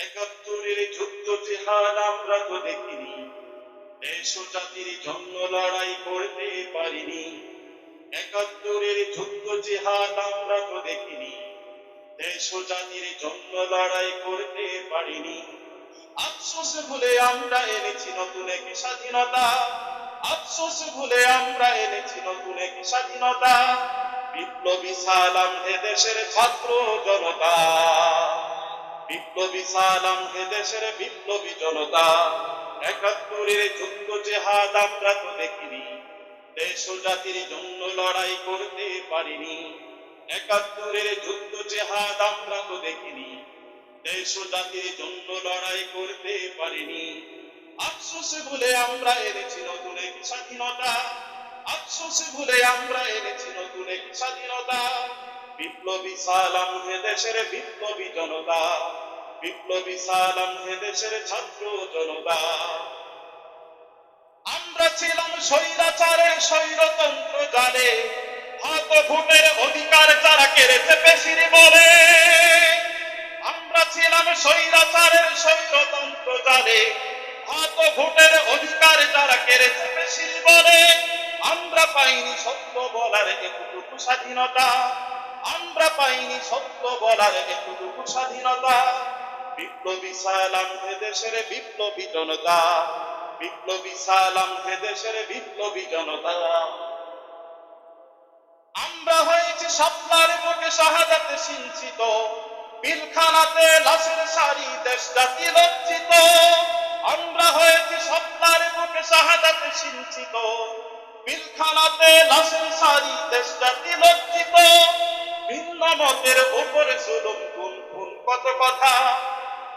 একাত্তরের যুদ্ধ জিহাদ আমরা তো দেখিনি, দেশ ও জাতির জন্য লড়াই করতে পারিনি। একাত্তরের যুদ্ধ জিহাদ আমরা তো দেখিনি, দেশ ও জাতির জন্য লড়াই করতে পারিনি। আফসোস ভুলে আমরা এনেছি নতুন এক স্বাধীনতা, আফসোস ভুলে আমরা এনেছি নতুন এক স্বাধীনতা। বিপ্লবী সালাম হে দেশের ছাত্র জনতা, বিপ্লবী সালাম হে দেশের বিপ্লবী জনতা। একাত্তরের যুদ্ধ জিহাদ আমরা তো দেখিনি, দেশ ও জাতির জন্য লড়াই করতে পারিনি। একাত্তরের যুদ্ধ জিহাদ আমরা তো দেখিনি, দেশ ও জাতির জন্য লড়াই করতে পারিনি। আফসোস ভুলে আমরা এনেছি নতুন এক স্বাধীনতা, আফসোস ভুলে আমরা এনেছি নতুন এক স্বাধীনতা। বিপ্লবী সালাম হে দেশের বিপ্লবী জনতা, বিপ্লবী সালাম হে দেশের ছাত্র জনতা। আমরা ছিলাম স্বৈরাচারের স্বৈরতন্ত্র জালে, হাত ভোটের অধিকার যারা কেড়েছে পেশির বলে। আমরা ছিলাম স্বৈরাচারের স্বৈরতন্ত্র জালে, হাত ভোটের অধিকার যারা কেড়েছে পেশির বলে। আমরা পাইনি সত্য বলার এতটুকু স্বাধীনতা, আমরা পাইনি সত্য বলার এতটুকু স্বাধীনতা। বিপ্লবী সালাম হে দেশের বিপ্লবী জনতা, বিপ্লবী সালাম হে দেশের বিপ্লবী জনতা। আমরা হয়েছি শাপলার বুকে শাহাদাতে সিঞ্চিত, পিলখানাতে লাশের সারি দেশ জাতি লজ্জিত। আমরা হয়েছি শাপলার বুকে শাহাদাতে সিঞ্চিত, পিলখানাতে লাশের সারি দেশ জাতি লজ্জিত। ভিন্ন মতের উপরে জুলুম গুণ গুণ কত কথা,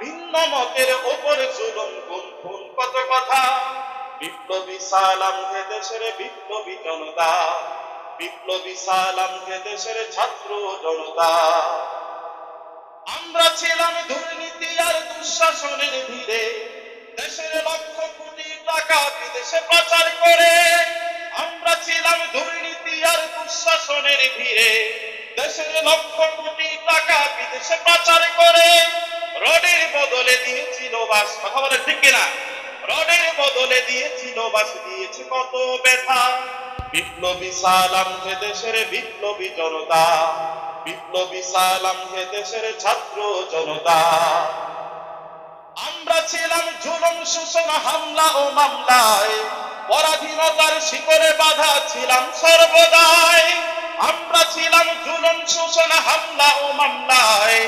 ভিন্ন মতের উপরে জুলুম গুণ গুণ কত কথা। বিপ্লবী সালাম হে দেশের বিপ্লবী জনতা, বিপ্লবী সালাম হে দেশের ছাত্র জনতা। আমরা ছিলাম দুর্নীতি আর দুঃশাসনের ভিড়ে, দেশের লক্ষ কোটি টাকা বিদেশে পাচার করে। আমরা ছিলাম দুর্নীতি আর দুঃশাসনের ভিড়ে, দেশের লক্ষ কোটি টাকা বিদেশে পাচার করে। রডের বদলে দিয়েছিল বাস, কথা বলে ঠিক কিনা? রডের বদলে দিয়েছিল বাস, দিয়েছে কত ব্যথা। বিপ্লবী সালাম হে দেশের বিপ্লবী জনতা, বিপ্লবী সালাম হে দেশের ছাত্র জনতা। আমরা ছিলাম জুলুম শোষণ হামলা ও মামলায়, পরাধীনতার শিকলে বাধা ছিলাম সর্বদাই। আমরা ছিলাম জুলুম শোষণ হামলা ও মামলায়,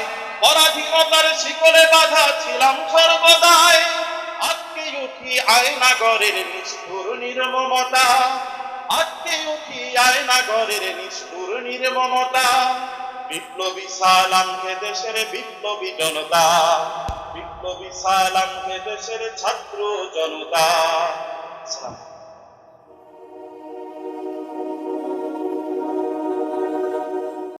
পরাধীনতার শিকলে বাধা ছিলাম সর্বদাই। আজকে উঠি আয়নাগরের নিষ্ঠুর নির্মমতা, আজকে উঠি আয়নাগরের নিষ্ঠুর নির্মমতা। বিপ্লবী সালাম হে দেশের বিপ্লবী জনতা, বিপ্লবী সালাম হে দেশের ছাত্র জনতা।